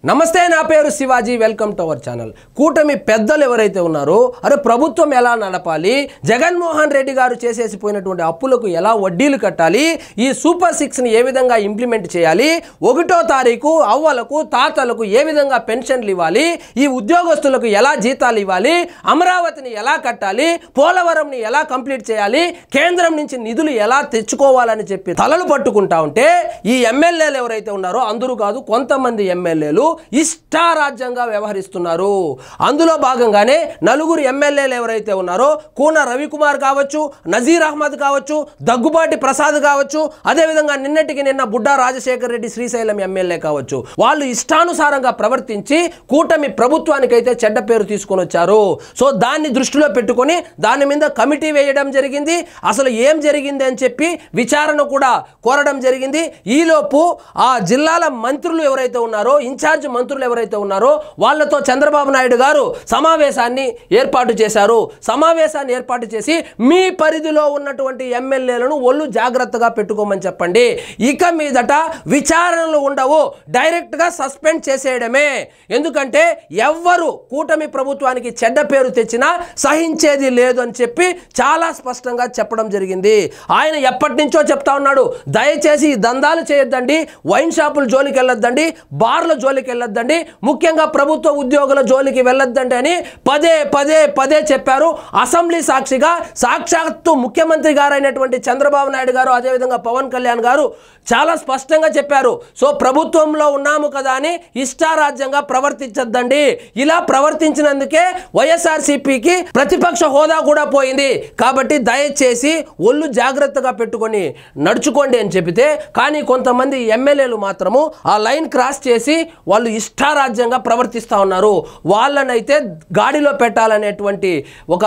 నమస్తే, నా పేరు Shivaji. Welcome to our channel. కూటమి పెద్దలు ఎవరైతే ఉన్నారో అరే ప్రభుత్వం ఎలా నడపాలి, జగన్మోహన్ రెడ్డి గారు చేసేసిపోయినటువంటి అప్పులకు ఎలా వడ్డీలు కట్టాలి, ఈ సూపర్ 6ని ఏ విధంగా ఇంప్లిమెంట్ చేయాలి, 1వ తారీఖు అవ్వలకు తాతలకు ఏ విధంగా పెన్షన్లు ఇవ్వాలి, ఈ ఉద్యోగస్తులకు ఎలా జీతాలు ఇవ్వాలి, అమరావతిని ఎలా కట్టాలి, పోలవరంని ఎలా కంప్లీట్ చేయాలి, కేంద్రం నుంచి నిధులు ఎలా తెచ్చుకోవాలని చెప్పి తలలు పట్టుకుంటా ఉంటే ఈ ఎమ్మెల్యేలు ఎవరైతే ఉన్నారో అందరూ కాదు, కొంతమంది ఎమ్మెల్యేలు ఇష్టారాజ్యంగా వ్యవహరిస్తున్నారు. అందులో భాగంగానే నలుగురు ఎమ్మెల్యేలు ఎవరైతే ఉన్నారో కూన రవికుమార్ కావచ్చు, నజీర్ అహ్మద్ కావచ్చు, దగ్గుబాటి ప్రసాద్ కావచ్చు, అదేవిధంగా నిన్నటికి నిన్న బుడ్డా రాజశేఖర్ రెడ్డి శ్రీశైలం ఎమ్మెల్యే కావచ్చు, వాళ్ళు ఇష్టానుసారంగా ప్రవర్తించి కూటమి ప్రభుత్వానికైతే చెడ్డ పేరు తీసుకొని వచ్చారు. సో దాన్ని దృష్టిలో పెట్టుకొని దాని మీద కమిటీ వేయడం జరిగింది. అసలు ఏం జరిగింది అని చెప్పి విచారణ కూడా కోరడం జరిగింది. ఈలోపు ఆ జిల్లాల మంత్రులు ఎవరైతే ఉన్నారో, ఇన్ఛార్జ్ మంత్రులు ఎవరైతే ఉన్నారో వాళ్ళతో చంద్రబాబు నాయుడు గారు సమావేశాన్ని ఏర్పాటు చేశారు. సమావేశాన్ని ఏర్పాటు చేసి మీ పరిధిలో ఉన్నటువంటి ఎమ్మెల్యేలను ఒళ్ళు జాగ్రత్తగా పెట్టుకోమని చెప్పండి. ఇక మీదట విచారణలు ఉండవు, డైరెక్ట్గా సస్పెండ్ చేసేయడమే. ఎందుకంటే ఎవ్వరు కూటమి ప్రభుత్వానికి చెడ్డ పేరు తెచ్చినా సహించేది లేదు అని చెప్పి చాలా స్పష్టంగా చెప్పడం జరిగింది. ఆయన ఎప్పటి నుంచో చెప్తా ఉన్నాడు, దయచేసి దందాలు చేయొద్దండి, వైన్ షాపుల జోలికి వెళ్ళొద్దండి, బార్ల జోలికి వెళ్ళొద్దండి, ముఖ్యంగా ప్రభుత్వ ఉద్యోగుల జోలికి వెళ్ళొద్దండి అని పదే పదే పదే చెప్పారు. అసెంబ్లీ సాక్షిగా సాక్షాత్తు ముఖ్యమంత్రి గారైనటువంటి చంద్రబాబు నాయుడు గారు, అదేవిధంగా పవన్ కళ్యాణ్ గారు చాలా స్పష్టంగా చెప్పారు. సో ప్రభుత్వంలో ఉన్నాము కదా అని ఇష్టారాజ్యంగా ప్రవర్తించొద్దండి. ఇలా ప్రవర్తించినందుకే వైఎస్ఆర్సీపీకి ప్రతిపక్ష హోదా కూడా పోయింది. కాబట్టి దయచేసి ఒళ్ళు జాగ్రత్తగా పెట్టుకొని నడుచుకోండి అని చెబితే, కానీ కొంతమంది ఎమ్మెల్యేలు మాత్రము ఆ లైన్ క్రాస్ చేసి వాళ్ళు ఇష్టారాజ్యంగా ప్రవర్తిస్తూ ఉన్నారు. వాళ్ళనైతే గాడిలో పెట్టాలనేటువంటి ఒక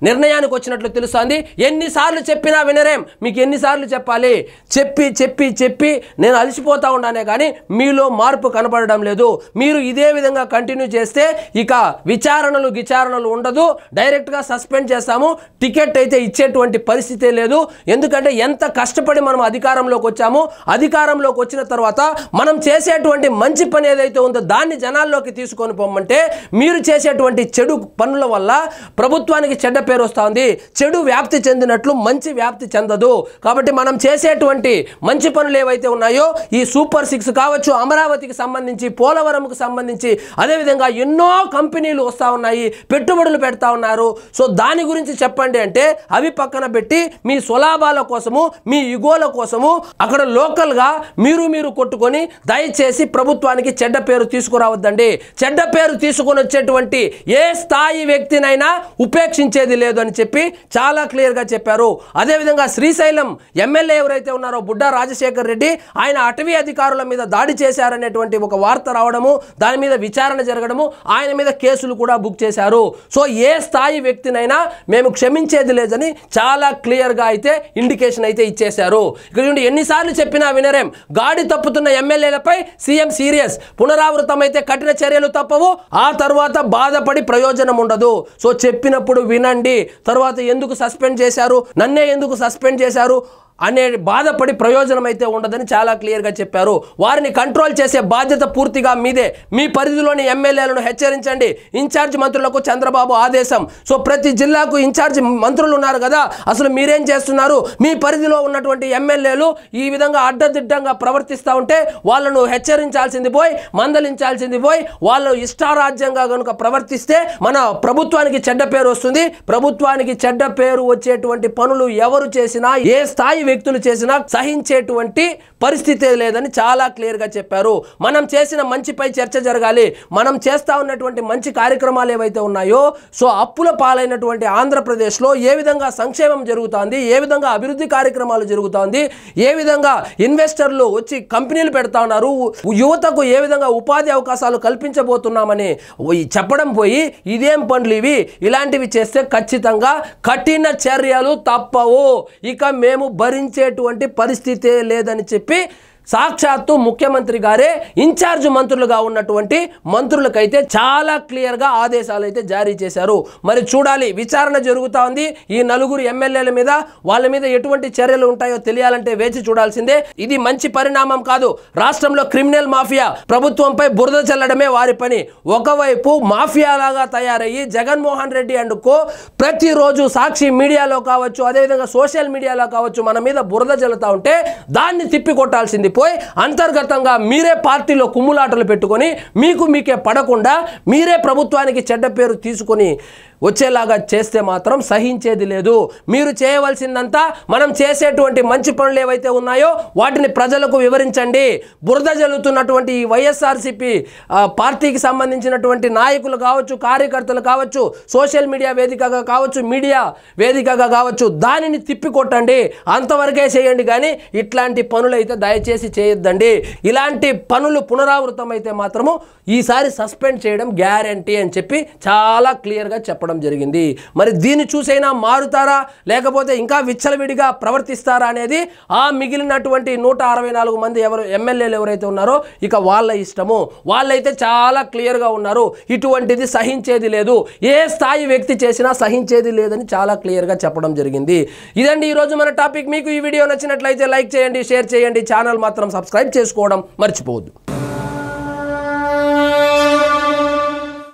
నిర్ణయానికి వచ్చినట్లు తెలుస్తుంది. ఎన్నిసార్లు చెప్పినా వినరేం, మీకు ఎన్నిసార్లు చెప్పాలి, చెప్పి చెప్పి చెప్పి నేను అలసిపోతూ ఉన్నానే కానీ మీలో మార్పు కనపడడం లేదు. మీరు ఇదే విధంగా కంటిన్యూ చేస్తే ఇక విచారణలు ఉండదు, డైరెక్ట్గా సస్పెండ్ చేస్తాము, టికెట్ అయితే ఇచ్చేటువంటి పరిస్థితే లేదు. ఎందుకంటే ఎంత కష్టపడి మనం అధికారంలోకి వచ్చామో, అధికారంలోకి వచ్చిన తర్వాత మనం చేసేటువంటి మంచి పని ఏదైతే ఉందో దాన్ని జనాల్లోకి తీసుకొని పోమంటే మీరు చేసేటువంటి చెడు పనుల వల్ల ప్రభుత్వానికి చెడ్డ పేరు వస్తుంది. చెడు వ్యాప్తి చెందినట్లు మంచి వ్యాప్తి చెందదు. కాబట్టి మనం చేసేటువంటి మంచి పనులు ఏవైతే ఉన్నాయో, ఈ సూపర్ 6 కావచ్చు, అమరావతికి సంబంధించి, పోలవరంకు సంబంధించి, అదేవిధంగా ఎన్నో కంపెనీలు వస్తూ ఉన్నాయి, పెట్టుబడులు పెడతా ఉన్నారు. సో దాని గురించి చెప్పండి అంటే అవి పక్కన పెట్టి మీ స్వలాభాల కోసము, మీ ఇగోల కోసము అక్కడ లోకల్గా మీరు కొట్టుకొని దయచేసి ప్రభుత్వానికి చెడ్డ పేరు తీసుకురావద్దండి. చెడ్డ పేరు తీసుకొని వచ్చేటువంటి ఏ స్థాయి వ్యక్తినైనా ఉపేక్షించేది లేదు అని చెప్పి చాలా క్లియర్గా చెప్పారు. అదేవిధంగా శ్రీశైలం ఎమ్మెల్యే ఎవరైతే ఉన్నారో బుడ్డా రాజశేఖర్ రెడ్డి, ఆయన అటవీ అధికారుల మీద దాడి చేశారనేటువంటి ఒక వార్త రావడము, దాని మీద విచారణ జరగడము, ఆయన మీద కేసులు కూడా బుక్ చేశారు. సో ఏ స్థాయి వ్యక్తినైనా మేము క్షమించేది లేదని చాలా క్లియర్గా అయితే ఇండికేషన్ అయితే ఇచ్చేశారు. ఇక్కడ చూడండి, ఎన్నిసార్లు చెప్పినా వినరేం. గాడి తప్పుతున్న ఎమ్మెల్యేలపై సీఎం సీరియస్, పునరావృతమైతే కఠిన చర్యలు తప్పవు, ఆ తర్వాత బాధపడి ప్రయోజనం ఉండదు. సో చెప్పినప్పుడు వినండి, తర్వాత ఎందుకు సస్పెండ్ చేశారు, నన్నే ఎందుకు సస్పెండ్ చేశారు అనే బాధపడి ప్రయోజనం అయితే ఉండదని చాలా క్లియర్గా చెప్పారు. వారిని కంట్రోల్ చేసే బాధ్యత పూర్తిగా మీదే. మీ పరిధిలోని ఎమ్మెల్యేలను హెచ్చరించండి. ఇన్ఛార్జ్ మంత్రులకు చంద్రబాబు ఆదేశం. సో ప్రతి జిల్లాకు ఇన్ఛార్జ్ మంత్రులు ఉన్నారు కదా, అసలు మీరేం చేస్తున్నారు? మీ పరిధిలో ఉన్నటువంటి ఎమ్మెల్యేలు ఈ విధంగా అడ్డదిడ్డంగా ప్రవర్తిస్తూ ఉంటే వాళ్ళను హెచ్చరించాల్సింది పోయి, మందలించాల్సింది పోయి, వాళ్ళు ఇష్టారాజ్యంగా కనుక ప్రవర్తిస్తే మన ప్రభుత్వానికి చెడ్డ పేరు వస్తుంది. ప్రభుత్వానికి చెడ్డ పేరు వచ్చేటువంటి పనులు ఎవరు చేసినా, ఏ స్థాయి వ్యక్తులు చేసినా సహించేటువంటి పరిస్థితి లేదని చాలా క్లియర్గా చెప్పారు. మనం చేసిన మంచిపై చర్చ జరగాలి. మనం చేస్తా ఉన్నటువంటి మంచి కార్యక్రమాలు ఏవైతే ఉన్నాయో, సో అప్పుల పాలైనటువంటి ఆంధ్రప్రదేశ్లో ఏ విధంగా సంక్షేమం జరుగుతోంది, ఏ విధంగా అభివృద్ధి కార్యక్రమాలు జరుగుతోంది, ఏ విధంగా ఇన్వెస్టర్లు వచ్చి కంపెనీలు పెడతా ఉన్నారు, యువతకు ఏ విధంగా ఉపాధి అవకాశాలు కల్పించబోతున్నామని చెప్పడం పోయి ఇదేం పనులు ఇవి, ఇలాంటివి చేస్తే ఖచ్చితంగా కఠిన చర్యలు తప్పవు. ఇక మేము భరించేటువంటి పరిస్థితే లేదని చెప్పి సాక్షాత్తు ముఖ్యమంత్రి గారే ఇన్ఛార్జ్ మంత్రులుగా ఉన్నటువంటి మంత్రులకైతే చాలా క్లియర్గా ఆదేశాలు అయితే జారీ చేశారు. మరి చూడాలి, విచారణ జరుగుతూ ఉంది ఈ నలుగురు ఎమ్మెల్యేల మీద. వాళ్ళ మీద ఎటువంటి చర్యలు ఉంటాయో తెలియాలంటే వేచి చూడాల్సిందే. ఇది మంచి పరిణామం కాదు. రాష్ట్రంలో క్రిమినల్ మాఫియా ప్రభుత్వంపై బురద చల్లడమే వారి పని. ఒకవైపు మాఫియా లాగా తయారయ్యి జగన్మోహన్ రెడ్డి అండ్ కో ప్రతిరోజు సాక్షి మీడియాలో కావచ్చు, అదేవిధంగా సోషల్ మీడియాలో కావచ్చు మన మీద బురద చల్లుతా ఉంటే దాన్ని తిప్పి కొట్టాల్సింది పోయి అంతర్గతంగా మీరే పార్టీలో కుమ్ములాటలు పెట్టుకొని మీకే పడకుండా మీరే ప్రభుత్వానికి చెడ్డ పేరు తీసుకొని వచ్చేలాగా చేస్తే మాత్రం సహించేది లేదు. మీరు చేయవలసిందంతా మనం చేసేటువంటి మంచి పనులు ఏవైతే ఉన్నాయో వాటిని ప్రజలకు వివరించండి. బురద జల్లుతున్నటువంటి ఈ వైఎస్ఆర్సీపీ పార్టీకి సంబంధించినటువంటి నాయకులు కావచ్చు, కార్యకర్తలు కావచ్చు, సోషల్ మీడియా వేదికగా కావచ్చు, మీడియా వేదికగా కావచ్చు, దానిని తిప్పికొట్టండి. అంతవరకే చేయండి. కానీ ఇట్లాంటి పనులు అయితే దయచేసి చేయొద్దండి. ఇలాంటి పనులు పునరావృతం అయితే మాత్రము ఈసారి సస్పెండ్ చేయడం గ్యారంటీ అని చెప్పి చాలా క్లియర్గా చెప్పడం జరిగింది. మరి దీన్ని చూసైనా మారుతారా లేకపోతే ఇంకా విచ్చలవిడిగా ప్రవర్తిస్తారా అనేది ఆ మిగిలినటువంటి 164 మంది ఎమ్మెల్యేలు ఎవరైతే ఉన్నారో ఇక వాళ్ళ ఇష్టము. వాళ్ళైతే చాలా క్లియర్గా ఉన్నారు, ఇటువంటిది సహించేది లేదు, ఏ స్థాయి వ్యక్తి చేసినా సహించేది లేదని చాలా క్లియర్గా చెప్పడం జరిగింది. ఇదండి ఈరోజు మన టాపిక్. మీకు ఈ వీడియో నచ్చినట్లయితే లైక్ చేయండి, షేర్ చేయండి, ఛానల్ మాత్రం సబ్స్క్రైబ్ చేసుకోవడం మర్చిపోవద్దు.